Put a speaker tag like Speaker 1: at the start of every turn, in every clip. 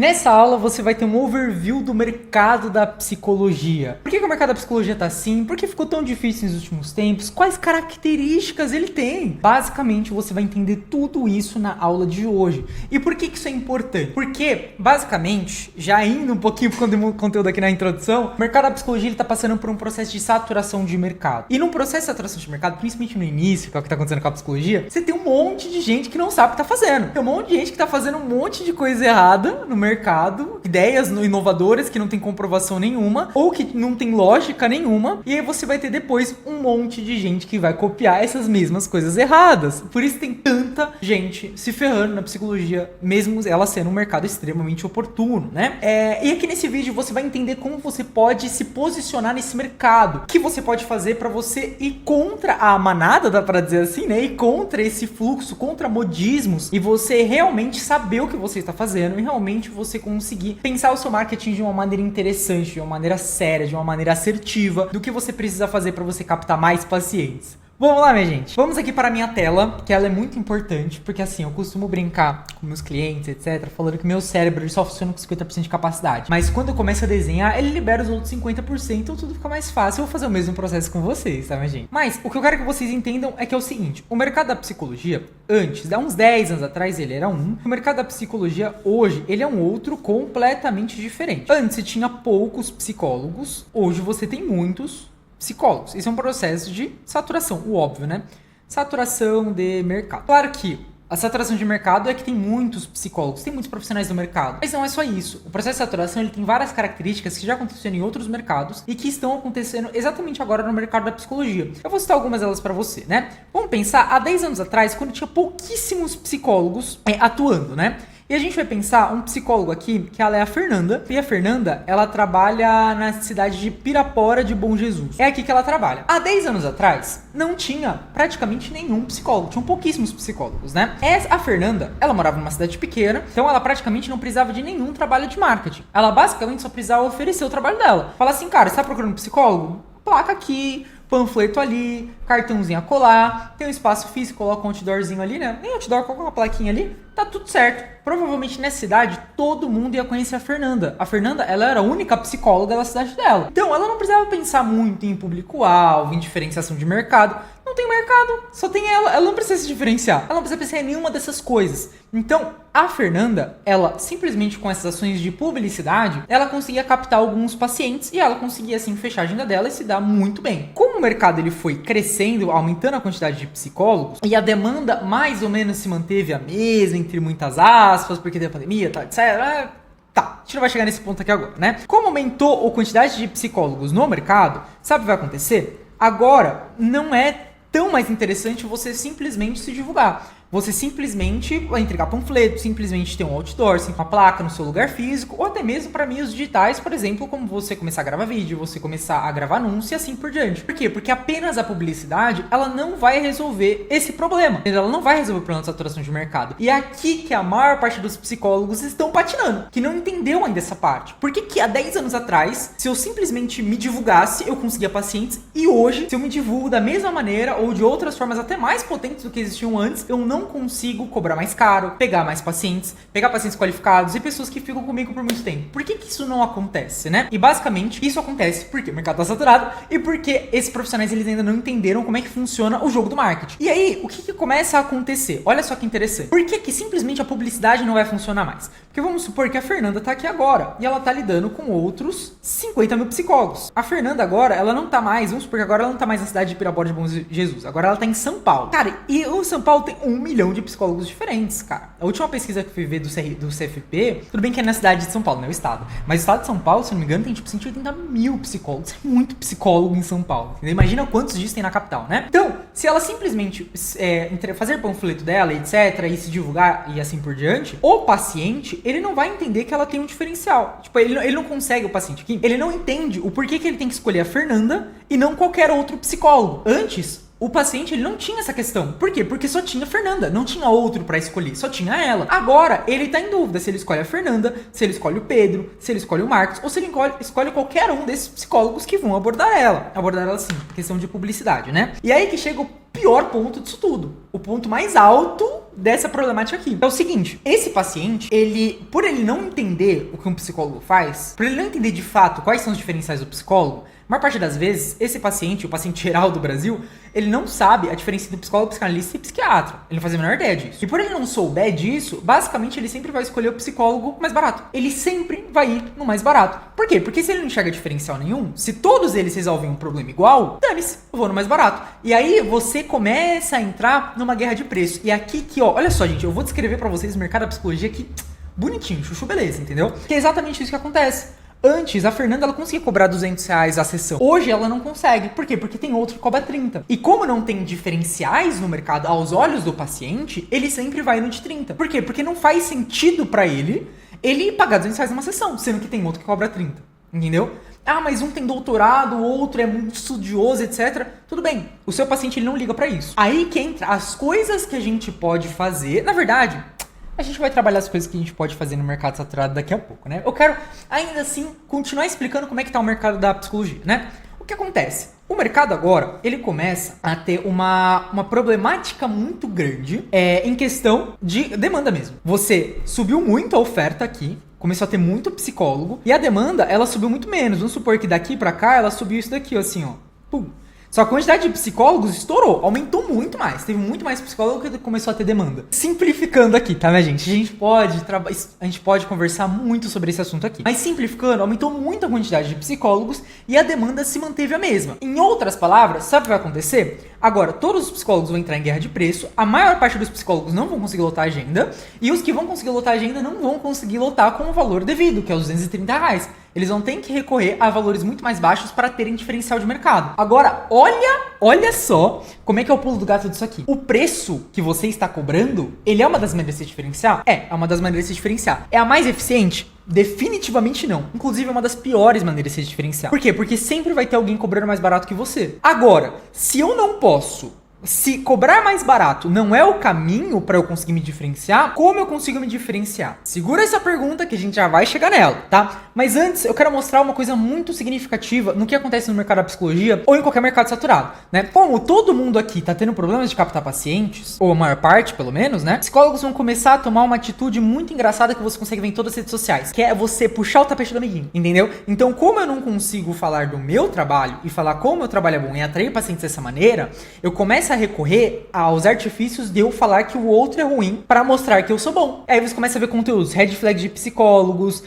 Speaker 1: Nessa aula você vai ter um overview do mercado da psicologia. Por que o mercado da psicologia tá assim? Por que ficou tão difícil nos últimos tempos? Quais características ele tem? Basicamente você vai entender tudo isso na aula de hoje. E por que isso é importante? Porque, basicamente, já indo um pouquinho pro conteúdo aqui na introdução, o mercado da psicologia ele tá passando por um processo de saturação de mercado. E num processo de saturação de mercado, principalmente no início, que é o que tá acontecendo com a psicologia, você tem um monte de gente que não sabe o que tá fazendo. Tem um monte de gente que tá fazendo um monte de coisa errada no mercado, ideias inovadoras que não tem comprovação nenhuma, ou que não tem lógica nenhuma, e aí você vai ter depois um monte de gente que vai copiar essas mesmas coisas erradas. Por isso tem tanta gente se ferrando na psicologia, mesmo ela sendo um mercado extremamente oportuno, né? E aqui nesse vídeo você vai entender como você pode se posicionar nesse mercado, o que você pode fazer para você ir contra a manada, dá pra dizer assim, né? Ir contra esse fluxo, contra modismos, e você realmente saber o que você está fazendo, e realmente você conseguir pensar o seu marketing de uma maneira interessante, de uma maneira séria, de uma maneira assertiva, do que você precisa fazer para você captar mais pacientes. Vamos lá, minha gente. Vamos aqui para a minha tela, que ela é muito importante, porque assim, eu costumo brincar com meus clientes, etc, falando que meu cérebro só funciona com 50% de capacidade. Mas quando eu começo a desenhar, ele libera os outros 50%, então tudo fica mais fácil. Eu vou fazer o mesmo processo com vocês, tá, minha gente? Mas o que eu quero que vocês entendam é que é o seguinte, o mercado da psicologia, antes, há uns 10 anos atrás, ele era um. O mercado da psicologia, hoje, ele é um outro completamente diferente. Antes, você tinha poucos psicólogos, hoje você tem muitos psicólogos. Isso é um processo de saturação, o óbvio, né? Saturação de mercado. Claro que a saturação de mercado é que tem muitos psicólogos, tem muitos profissionais do mercado. Mas não é só isso. O processo de saturação ele tem várias características que já aconteceram em outros mercados e que estão acontecendo exatamente agora no mercado da psicologia. Eu vou citar algumas delas para você, né? Vamos pensar, há 10 anos atrás, quando tinha pouquíssimos psicólogos atuando, né? E a gente vai pensar um psicólogo aqui, que ela é a Fernanda. E a Fernanda, ela trabalha na cidade de Pirapora de Bom Jesus. É aqui que ela trabalha. Há 10 anos atrás, não tinha praticamente nenhum psicólogo. Tinham pouquíssimos psicólogos, né? A Fernanda, ela morava numa cidade pequena, então ela praticamente não precisava de nenhum trabalho de marketing. Ela basicamente só precisava oferecer o trabalho dela. Fala assim, cara, você tá procurando um psicólogo? Placa aqui, panfleto ali, cartãozinho a colar, tem um espaço físico, coloca um outdoorzinho ali, né? Nem outdoor, coloca uma plaquinha ali, tá tudo certo. Provavelmente nessa cidade, todo mundo ia conhecer a Fernanda. A Fernanda, ela era a única psicóloga da cidade dela. Então, ela não precisava pensar muito em público-alvo, em diferenciação de mercado. Não tem mercado, só tem ela. Ela não precisa se diferenciar. Ela não precisa pensar em nenhuma dessas coisas. Então, a Fernanda, ela simplesmente com essas ações de publicidade, ela conseguia captar alguns pacientes e ela conseguia, assim, fechar a agenda dela e se dar muito bem. Como o mercado ele foi crescendo, aumentando a quantidade de psicólogos e a demanda mais ou menos se manteve a mesma, entre muitas aspas, porque tem a pandemia, tá, etc. Tá, a gente não vai chegar nesse ponto aqui agora, né? Como aumentou a quantidade de psicólogos no mercado, sabe o que vai acontecer? Agora, não é tão mais interessante você simplesmente se divulgar. Você simplesmente vai entregar panfleto, simplesmente ter um outdoor, uma placa no seu lugar físico, ou até mesmo para meios digitais, por exemplo, como você começar a gravar vídeo, você começar a gravar anúncio e assim por diante. Por quê? Porque apenas a publicidade, ela não vai resolver esse problema. Ela não vai resolver o problema de saturação de mercado. E é aqui que a maior parte dos psicólogos estão patinando, que não entendeu ainda essa parte. Por que há 10 anos atrás, se eu simplesmente me divulgasse, eu conseguia pacientes, e hoje, se eu me divulgo da mesma maneira, ou de outras formas até mais potentes do que existiam antes, eu não consigo cobrar mais caro, pegar mais pacientes, pegar pacientes qualificados e pessoas que ficam comigo por muito tempo. Por que isso não acontece, né? E basicamente isso acontece porque o mercado tá saturado e porque esses profissionais eles ainda não entenderam como é que funciona o jogo do marketing. E aí, o que começa a acontecer? Olha só que interessante. Por que simplesmente a publicidade não vai funcionar mais? Porque vamos supor que a Fernanda tá aqui agora e ela tá lidando com outros 50 mil psicólogos. A Fernanda agora, ela não tá mais, vamos supor que agora ela não tá mais na cidade de Pirapora de Bom Jesus, agora ela tá em São Paulo. Cara, e o São Paulo tem 1 milhão de psicólogos diferentes, cara. A última pesquisa que eu fui ver do CFP, tudo bem que é na cidade de São Paulo, não é o estado, mas o estado de São Paulo, se não me engano, tem tipo 180 mil psicólogos. É muito psicólogo em São Paulo. Entendeu? Imagina quantos disso tem na capital, né? Então, se ela simplesmente fazer panfleto dela, etc, e se divulgar e assim por diante, o paciente, ele não vai entender que ela tem um diferencial. Tipo, ele não consegue, o paciente aqui, ele não entende o porquê que ele tem que escolher a Fernanda e não qualquer outro psicólogo. Antes, o paciente ele não tinha essa questão. Por quê? Porque só tinha a Fernanda, não tinha outro pra escolher, só tinha ela. Agora, ele tá em dúvida se ele escolhe a Fernanda, se ele escolhe o Pedro, se ele escolhe o Marcos, ou se ele escolhe qualquer um desses psicólogos que vão abordar ela. Abordar ela sim, questão de publicidade, né? E aí que chega o pior ponto disso tudo. O ponto mais alto dessa problemática aqui. É o seguinte, esse paciente, por ele não entender o que um psicólogo faz, por ele não entender de fato quais são os diferenciais do psicólogo, a maior parte das vezes, esse paciente, o paciente geral do Brasil, ele não sabe a diferença do psicólogo, psicanalista e psiquiatra. Ele não faz a menor ideia disso. E por ele não souber disso, basicamente ele sempre vai escolher o psicólogo mais barato. Ele sempre vai ir no mais barato. Por quê? Porque se ele não enxerga diferencial nenhum, se todos eles resolvem um problema igual, dane-se, eu vou no mais barato. E aí você começa a entrar numa guerra de preço. E aqui que, ó, olha só, gente, eu vou descrever pra vocês o mercado da psicologia aqui, bonitinho, chuchu beleza, entendeu? Que é exatamente isso que acontece. Antes, a Fernanda, ela conseguia cobrar R$200 a sessão. Hoje, ela não consegue. Por quê? Porque tem outro que cobra 30. E como não tem diferenciais no mercado aos olhos do paciente, ele sempre vai no de 30. Por quê? Porque não faz sentido pra ele pagar R$200 numa sessão, sendo que tem outro que cobra 30. Entendeu? Ah, mas um tem doutorado, o outro é muito estudioso, etc. Tudo bem. O seu paciente, ele não liga pra isso. Aí que entra as coisas que a gente pode fazer. Na verdade, a gente vai trabalhar as coisas que a gente pode fazer no mercado saturado daqui a pouco, né? Eu quero, ainda assim, continuar explicando como é que tá o mercado da psicologia, né? O que acontece? O mercado agora, ele começa a ter uma problemática muito grande em questão de demanda mesmo. Você subiu muito a oferta aqui, começou a ter muito psicólogo, e a demanda, ela subiu muito menos. Vamos supor que daqui pra cá, ela subiu isso daqui, assim, ó. Pum. Só que a quantidade de psicólogos estourou, aumentou muito mais. Teve muito mais psicólogo que começou a ter demanda. Simplificando aqui, tá, minha gente? A gente pode conversar muito sobre esse assunto aqui. Mas simplificando, aumentou muito a quantidade de psicólogos e a demanda se manteve a mesma. Em outras palavras, sabe o que vai acontecer? Agora, todos os psicólogos vão entrar em guerra de preço, a maior parte dos psicólogos não vão conseguir lotar a agenda, e os que vão conseguir lotar a agenda não vão conseguir lotar com o valor devido, que é os R$230. Eles vão ter que recorrer a valores muito mais baixos para terem diferencial de mercado. Agora, olha só como é que é o pulo do gato disso aqui. O preço que você está cobrando, ele é uma das maneiras de se diferenciar? É uma das maneiras de se diferenciar. É a mais eficiente? Definitivamente não. Inclusive, é uma das piores maneiras de se diferenciar. Por quê? Porque sempre vai ter alguém cobrando mais barato que você. Agora, se eu não posso... Se cobrar mais barato não é o caminho para eu conseguir me diferenciar, como eu consigo me diferenciar? Segura essa pergunta que a gente já vai chegar nela, tá? Mas antes, eu quero mostrar uma coisa muito significativa no que acontece no mercado da psicologia ou em qualquer mercado saturado, né? Como todo mundo aqui tá tendo problemas de captar pacientes, ou a maior parte, pelo menos, né? Psicólogos vão começar a tomar uma atitude muito engraçada que você consegue ver em todas as redes sociais, que é você puxar o tapete do amiguinho, entendeu? Então, como eu não consigo falar do meu trabalho e falar como o meu trabalho é bom e atrair pacientes dessa maneira, eu começo a recorrer aos artifícios de eu falar que o outro é ruim para mostrar que eu sou bom. Aí você começa a ver conteúdos, red flag de psicólogos,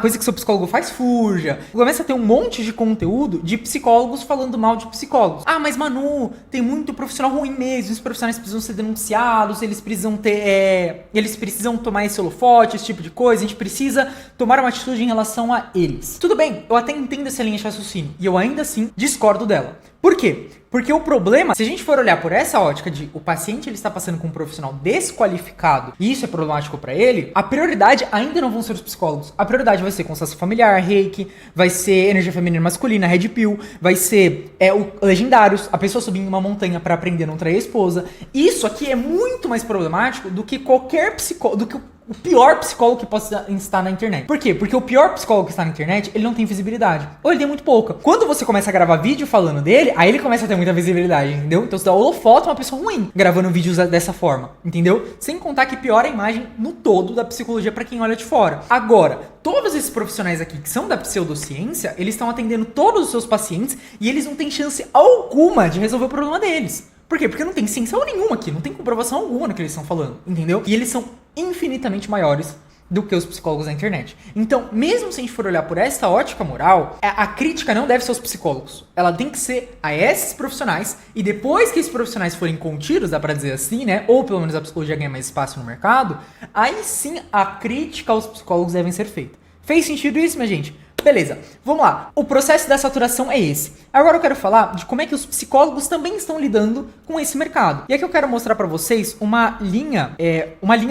Speaker 1: coisa que seu psicólogo faz fuja. Começa a ter um monte de conteúdo de psicólogos falando mal de psicólogos. Ah, mas Manu, tem muito profissional ruim mesmo, os profissionais precisam ser denunciados, eles precisam tomar esse holofote, esse tipo de coisa, a gente precisa tomar uma atitude em relação a eles. Tudo bem, eu até entendo essa linha de raciocínio, e eu ainda assim discordo dela. Por quê? Porque o problema, se a gente for olhar por essa ótica de o paciente ele está passando com um profissional desqualificado e isso é problemático para ele, a prioridade ainda não vão ser os psicólogos. A prioridade vai ser constelação familiar, reiki, vai ser energia feminina e masculina, red pill, vai ser o legendários, a pessoa subindo uma montanha para aprender a não trair a esposa. Isso aqui é muito mais problemático do que qualquer psicólogo, do que o pior psicólogo que possa estar na internet. Por quê? Porque o pior psicólogo que está na internet, ele não tem visibilidade. Ou ele tem muito pouca. Quando você começa a gravar vídeo falando dele, aí ele começa a ter muita visibilidade, entendeu? Então você dá holofote uma pessoa ruim gravando vídeos dessa forma, entendeu? Sem contar que piora a imagem no todo da psicologia para quem olha de fora. Agora, todos esses profissionais aqui que são da pseudociência, eles estão atendendo todos os seus pacientes e eles não têm chance alguma de resolver o problema deles. Por quê? Porque não tem ciência nenhuma aqui, não tem comprovação alguma no que eles estão falando, entendeu? E eles são infinitamente maiores do que os psicólogos da internet. Então, mesmo se a gente for olhar por essa ótica moral, a crítica não deve ser aos psicólogos. Ela tem que ser a esses profissionais, e depois que esses profissionais forem contidos, dá pra dizer assim, né? Ou pelo menos a psicologia ganha mais espaço no mercado, aí sim a crítica aos psicólogos deve ser feita. Fez sentido isso, minha gente? Beleza, vamos lá. O processo da saturação é esse. Agora eu quero falar de como é que os psicólogos também estão lidando com esse mercado. E aqui eu quero mostrar para vocês uma linha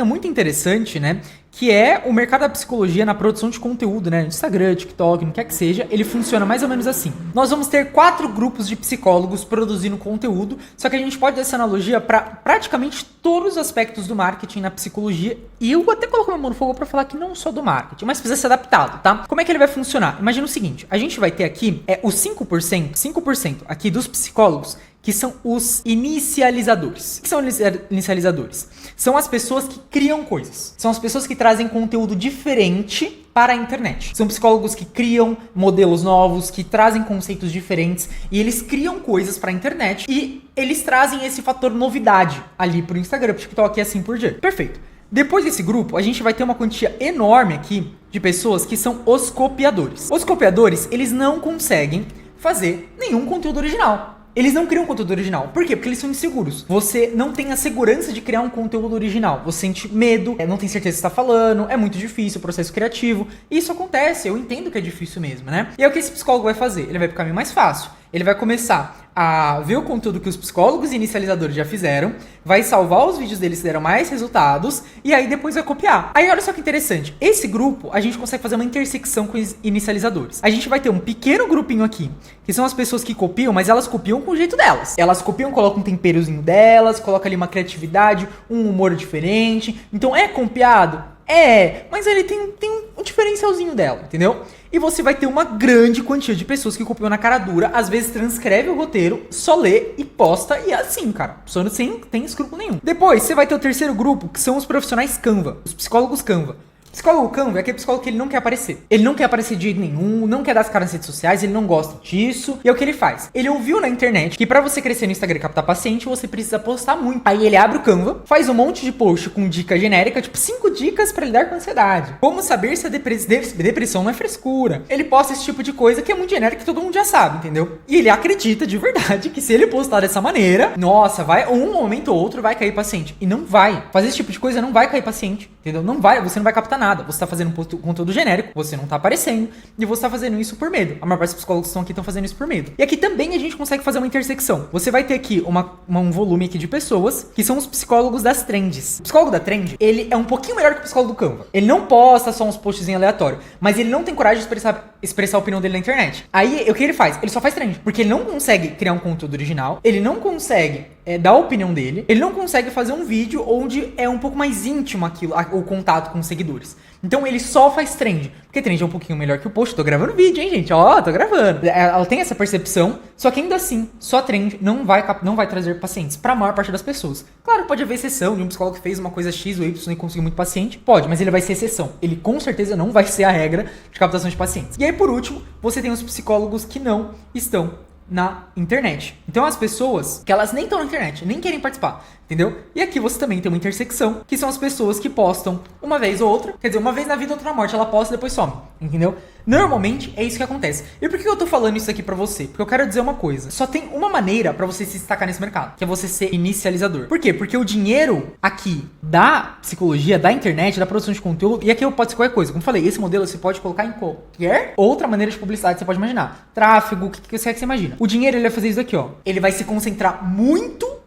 Speaker 1: muito interessante, né? Que é o mercado da psicologia na produção de conteúdo, né? Instagram, TikTok, no que é que seja, ele funciona mais ou menos assim. Nós vamos ter 4 grupos de psicólogos produzindo conteúdo, só que a gente pode dar essa analogia para praticamente todos os aspectos do marketing na psicologia. E eu até coloco minha mão no fogo para falar que não só do marketing, mas precisa ser adaptado, tá? Como é que ele vai funcionar? Imagina o seguinte, a gente vai ter aqui os 5% aqui dos psicólogos que são os inicializadores. O que são inicializadores? São as pessoas que criam coisas. São as pessoas que trazem conteúdo diferente para a internet. São psicólogos que criam modelos novos, que trazem conceitos diferentes e eles criam coisas para a internet e eles trazem esse fator novidade ali pro Instagram, pro TikTok e assim por diante. Perfeito. Depois desse grupo, a gente vai ter uma quantia enorme aqui de pessoas que são os copiadores. Os copiadores, eles não conseguem fazer nenhum conteúdo original. Eles não criam conteúdo original. Por quê? Porque eles são inseguros. Você não tem a segurança de criar um conteúdo original. Você sente medo, não tem certeza do que está falando, é muito difícil o processo criativo. E isso acontece, eu entendo que é difícil mesmo, né? E é o que esse psicólogo vai fazer? Ele vai pro caminho mais fácil. Ele vai começar a ver o conteúdo que os psicólogos inicializadores já fizeram, vai salvar os vídeos deles que deram mais resultados, e aí depois vai copiar. Aí olha só que interessante, esse grupo a gente consegue fazer uma intersecção com os inicializadores. A gente vai ter um pequeno grupinho aqui, que são as pessoas que copiam, mas elas copiam com o jeito delas. Elas copiam, colocam um temperozinho delas, colocam ali uma criatividade, um humor diferente. Então é copiado? É, mas ele tem um diferencialzinho dela, entendeu? E você vai ter uma grande quantia de pessoas que copiam na cara dura, às vezes transcreve o roteiro, só lê e posta, e é assim, cara. Só não tem escrúpulo nenhum. Depois, você vai ter o terceiro grupo, que são os profissionais Canva, os psicólogos Canva. Psicólogo Canva é aquele psicólogo que ele não quer aparecer. Ele não quer aparecer de jeito nenhum, não quer dar as caras nas redes sociais, ele não gosta disso. E é o que ele faz. Ele ouviu na internet que pra você crescer no Instagram e captar paciente, você precisa postar muito. Aí ele abre o Canva, faz um monte de post com dica genérica, tipo 5 dicas pra lidar com ansiedade. Como saber se a depressão não é frescura. Ele posta esse tipo de coisa que é muito genérica, que todo mundo já sabe, entendeu? E ele acredita de verdade que se ele postar dessa maneira, nossa, vai, um momento ou outro vai cair paciente. E não vai. Fazer esse tipo de coisa não vai cair paciente, entendeu? Não vai, você não vai captar nada. Você tá fazendo um conteúdo genérico, você não tá aparecendo, e você tá fazendo isso por medo. A maior parte dos psicólogos que estão aqui estão fazendo isso por medo. E aqui também a gente consegue fazer uma intersecção. Você vai ter aqui um volume aqui de pessoas que são os psicólogos das trends. O psicólogo da trend, ele é um pouquinho melhor que o psicólogo do Canva. Ele não posta só uns posts aleatórios, mas ele não tem coragem de expressar a opinião dele na internet. Aí, o que ele faz? Ele só faz trend, porque ele não consegue criar um conteúdo original, ele não consegue dar a opinião dele, ele não consegue fazer um vídeo onde é um pouco mais íntimo aquilo, o contato com os seguidores. Então ele só faz trend, porque trend é um pouquinho melhor que o post. Tô gravando vídeo, hein, gente? Ó, tô gravando. Ela tem essa percepção, só que ainda assim, só trend não vai trazer pacientes pra maior parte das pessoas. Claro, pode haver exceção de um psicólogo que fez uma coisa X ou Y e conseguiu muito paciente. Pode, mas ele vai ser exceção. Ele com certeza não vai ser a regra de captação de pacientes. E aí, por último, você tem os psicólogos que não estão na internet. Então as pessoas que elas nem estão na internet, nem querem participar, entendeu? E aqui você também tem uma intersecção, que são as pessoas que postam uma vez ou outra, quer dizer, uma vez na vida, outra na morte, ela posta e depois some, entendeu? Normalmente é isso que acontece. E por que eu tô falando isso aqui pra você? Porque eu quero dizer uma coisa, só tem uma maneira pra você se destacar nesse mercado, que é você ser inicializador. Por quê? Porque o dinheiro aqui da psicologia, da internet, da produção de conteúdo, e aqui pode ser qualquer coisa, como eu falei, esse modelo você pode colocar em qualquer outra maneira de publicidade que você pode imaginar. Tráfego, o que você quer que você imagina. O dinheiro, ele vai fazer isso daqui, ó. Ele vai se concentrar muito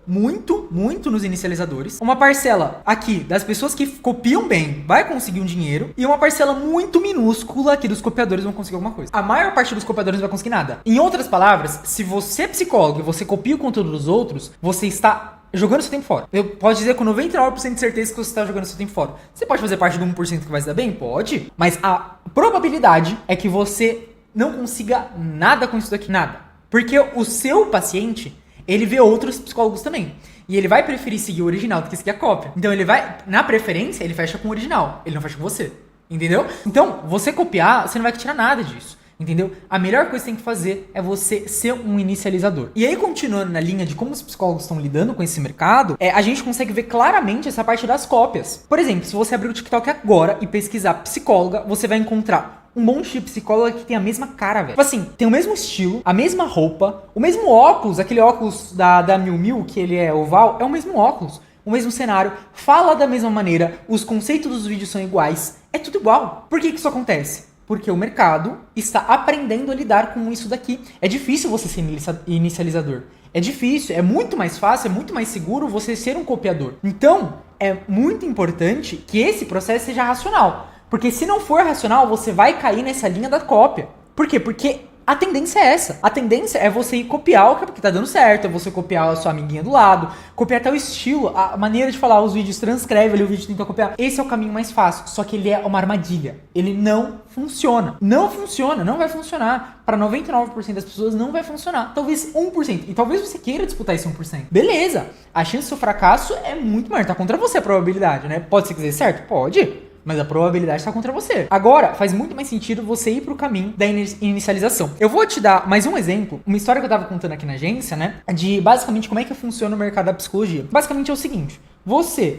Speaker 1: nos inicializadores. Uma parcela aqui das pessoas que copiam bem vai conseguir um dinheiro, e uma parcela muito minúscula aqui dos copiadores vão conseguir alguma coisa. A maior parte dos copiadores não vai conseguir nada. Em outras palavras, se você é psicólogo e você copia o conteúdo dos outros, você está jogando seu tempo fora. Eu posso dizer com 99% de certeza que você está jogando seu tempo fora. Você pode fazer parte do 1% que vai se dar bem? Pode. Mas a probabilidade é que você não consiga nada com isso daqui. Nada. Porque o seu paciente, ele vê outros psicólogos também. E ele vai preferir seguir o original do que seguir a cópia. Então ele vai, na preferência, ele fecha com o original. Ele não fecha com você. Entendeu? Então, você copiar, você não vai tirar nada disso. Entendeu? A melhor coisa que você tem que fazer é você ser um inicializador. E aí, continuando na linha de como os psicólogos estão lidando com esse mercado, a gente consegue ver claramente essa parte das cópias. Por exemplo, se você abrir o TikTok agora e pesquisar psicóloga, você vai encontrar um monte de psicóloga que tem a mesma cara, velho. Tipo assim, tem o mesmo estilo, a mesma roupa, o mesmo óculos, aquele óculos da Miu Miu, que ele é oval, é o mesmo óculos, o mesmo cenário, fala da mesma maneira, os conceitos dos vídeos são iguais, é tudo igual. Por que isso acontece? Porque o mercado está aprendendo a lidar com isso daqui. É difícil você ser inicializador. É difícil, é muito mais fácil, é muito mais seguro você ser um copiador. Então, é muito importante que esse processo seja racional. Porque se não for racional, você vai cair nessa linha da cópia. Por quê? Porque A tendência é essa. A tendência é você ir copiar o que tá dando certo, é você copiar a sua amiguinha do lado, copiar até o estilo, a maneira de falar, os vídeos, transcreve ali o vídeo, tenta copiar. Esse é o caminho mais fácil, só que ele é uma armadilha. Ele não funciona. Não funciona, não vai funcionar. Para 99% das pessoas não vai funcionar. Talvez 1%. E talvez você queira disputar esse 1%. Beleza. A chance do seu fracasso é muito maior. Tá contra você a probabilidade, né? Pode ser que dê certo? Pode. Mas a probabilidade está contra você. Agora, faz muito mais sentido você ir pro caminho da inicialização. Eu vou te dar mais um exemplo, uma história que eu tava contando aqui na agência, né? De basicamente como é que funciona o mercado da psicologia. Basicamente é o seguinte.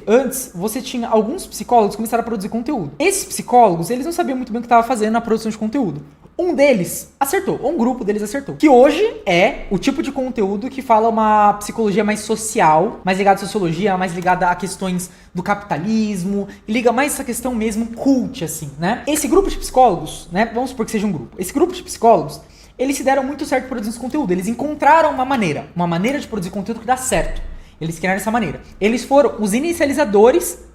Speaker 1: Antes, você tinha alguns psicólogos que começaram a produzir conteúdo. Esses psicólogos, eles não sabiam muito bem o que estava fazendo na produção de conteúdo. Um deles acertou, um grupo deles acertou. Que hoje é o tipo de conteúdo que fala uma psicologia mais social, mais ligada à sociologia, mais ligada a questões do capitalismo, liga mais essa questão mesmo cult, assim, né? Esse grupo de psicólogos, né? Vamos supor que seja um grupo. Esse grupo de psicólogos, eles se deram muito certo produzindo esse conteúdo. Eles encontraram uma maneira de produzir conteúdo que dá certo. Eles criaram essa maneira. Eles foram os inicializadores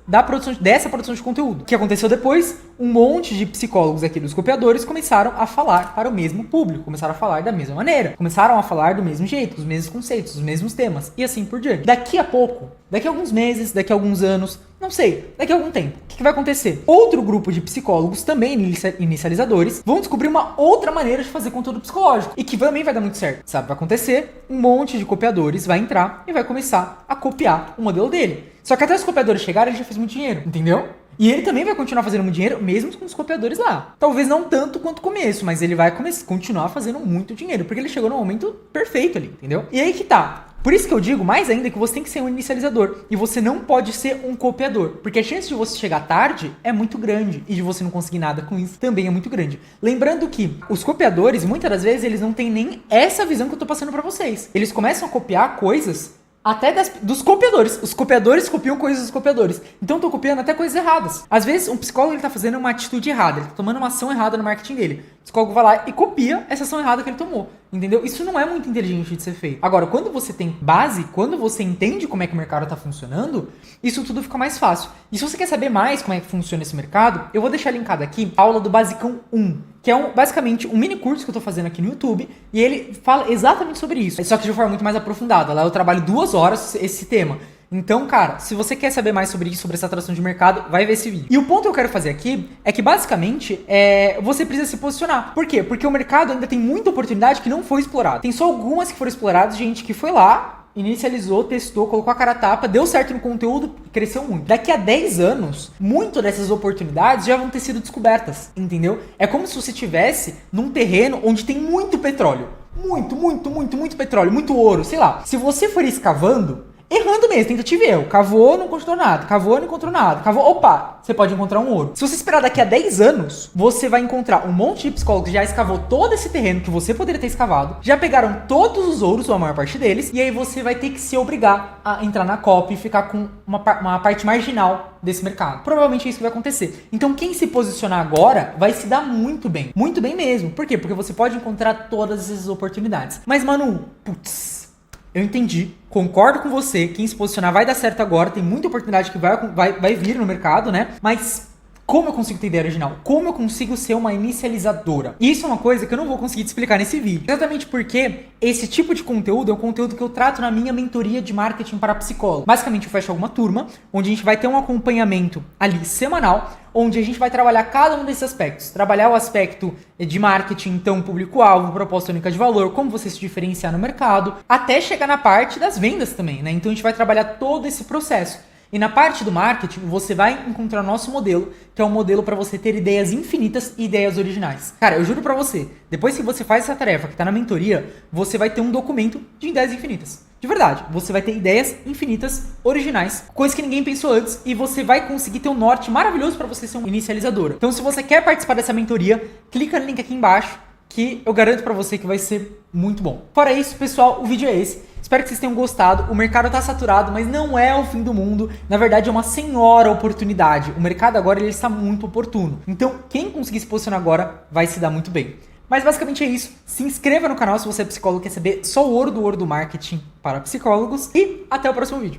Speaker 1: dessa produção de conteúdo. O que aconteceu depois? Um monte de psicólogos aqui dos copiadores começaram a falar para o mesmo público, começaram a falar da mesma maneira, começaram a falar do mesmo jeito, os mesmos conceitos, os mesmos temas, e assim por diante. Daqui a pouco, daqui a alguns meses, daqui a alguns anos, não sei, daqui a algum tempo, o que vai acontecer? Outro grupo de psicólogos, também inicializadores, vão descobrir uma outra maneira de fazer conteúdo psicológico, e que também vai dar muito certo. Sabe o que vai acontecer? Um monte de copiadores vai entrar e vai começar a copiar o modelo dele. Só que até os copiadores chegarem, ele já fez muito dinheiro, entendeu? E ele também vai continuar fazendo muito dinheiro, mesmo com os copiadores lá. Talvez não tanto quanto o começo, mas ele vai continuar fazendo muito dinheiro, porque ele chegou no momento perfeito ali, entendeu? E aí que tá. Por isso que eu digo, mais ainda, que você tem que ser um inicializador. E você não pode ser um copiador. Porque a chance de você chegar tarde é muito grande. E de você não conseguir nada com isso também é muito grande. Lembrando que os copiadores, muitas das vezes, eles não têm nem essa visão que eu tô passando pra vocês. Eles começam a copiar coisas até dos copiadores. Os copiadores copiam coisas dos copiadores. Então estão copiando até coisas erradas. Às vezes um psicólogo ele tá fazendo uma atitude errada, ele tá tomando uma ação errada no marketing dele. O psicólogo vai lá e copia essa ação errada que ele tomou. Entendeu? Isso não é muito inteligente de ser feito. Agora, quando você tem base, quando você entende como é que o mercado tá funcionando, isso tudo fica mais fácil. E se você quer saber mais como é que funciona esse mercado, eu vou deixar linkado aqui a aula do Basicão 1, que é basicamente um mini curso que eu tô fazendo aqui no YouTube, e ele fala exatamente sobre isso. Só que de uma forma muito mais aprofundada. Lá eu trabalho 2 horas esse tema. Então, cara, se você quer saber mais sobre isso, sobre essa atração de mercado, vai ver esse vídeo. E o ponto que eu quero fazer aqui é que, basicamente, você precisa se posicionar. Por quê? Porque o mercado ainda tem muita oportunidade que não foi explorada. Tem só algumas que foram exploradas, gente que foi lá, inicializou, testou, colocou a cara a tapa, deu certo no conteúdo e cresceu muito. Daqui a 10 anos, muito dessas oportunidades já vão ter sido descobertas, entendeu? É como se você estivesse num terreno onde tem muito petróleo. Muito petróleo, muito ouro, sei lá. Se você for escavando, errando mesmo, tentativa e erro. Cavou, não encontrou nada. Cavou, não encontrou nada. Cavou, opa, você pode encontrar um ouro. Se você esperar daqui a 10 anos, você vai encontrar um monte de psicólogos que já escavou todo esse terreno que você poderia ter escavado, já pegaram todos os ouros, ou a maior parte deles, e aí você vai ter que se obrigar a entrar na copy e ficar com uma parte marginal desse mercado. Provavelmente é isso que vai acontecer. Então quem se posicionar agora vai se dar muito bem mesmo. Por quê? Porque você pode encontrar todas essas oportunidades. Mas, Manu, eu entendi, concordo com você, quem se posicionar vai dar certo agora, tem muita oportunidade que vai vir no mercado, né? Mas como eu consigo ter ideia original? Como eu consigo ser uma inicializadora? Isso é uma coisa que eu não vou conseguir te explicar nesse vídeo. Exatamente porque esse tipo de conteúdo é um conteúdo que eu trato na minha mentoria de marketing para psicólogo. Basicamente, eu fecho alguma turma, onde a gente vai ter um acompanhamento ali semanal, onde a gente vai trabalhar cada um desses aspectos. Trabalhar o aspecto de marketing, então, público-alvo, proposta única de valor, como você se diferenciar no mercado, até chegar na parte das vendas também, né? Então, a gente vai trabalhar todo esse processo. E na parte do marketing, você vai encontrar o nosso modelo, que é um modelo para você ter ideias infinitas e ideias originais. Cara, eu juro para você, depois que você faz essa tarefa que tá na mentoria, você vai ter um documento de ideias infinitas. De verdade, você vai ter ideias infinitas, originais, coisas que ninguém pensou antes, e você vai conseguir ter um norte maravilhoso para você ser um inicializador. Então, se você quer participar dessa mentoria, clica no link aqui embaixo, que eu garanto para você que vai ser muito bom. Fora isso, pessoal, o vídeo é esse. Espero que vocês tenham gostado. O mercado tá saturado, mas não é o fim do mundo. Na verdade, é uma senhora oportunidade. O mercado agora ele está muito oportuno. Então, quem conseguir se posicionar agora vai se dar muito bem. Mas basicamente é isso. Se inscreva no canal se você é psicólogo e quer saber só o ouro do marketing para psicólogos. E até o próximo vídeo.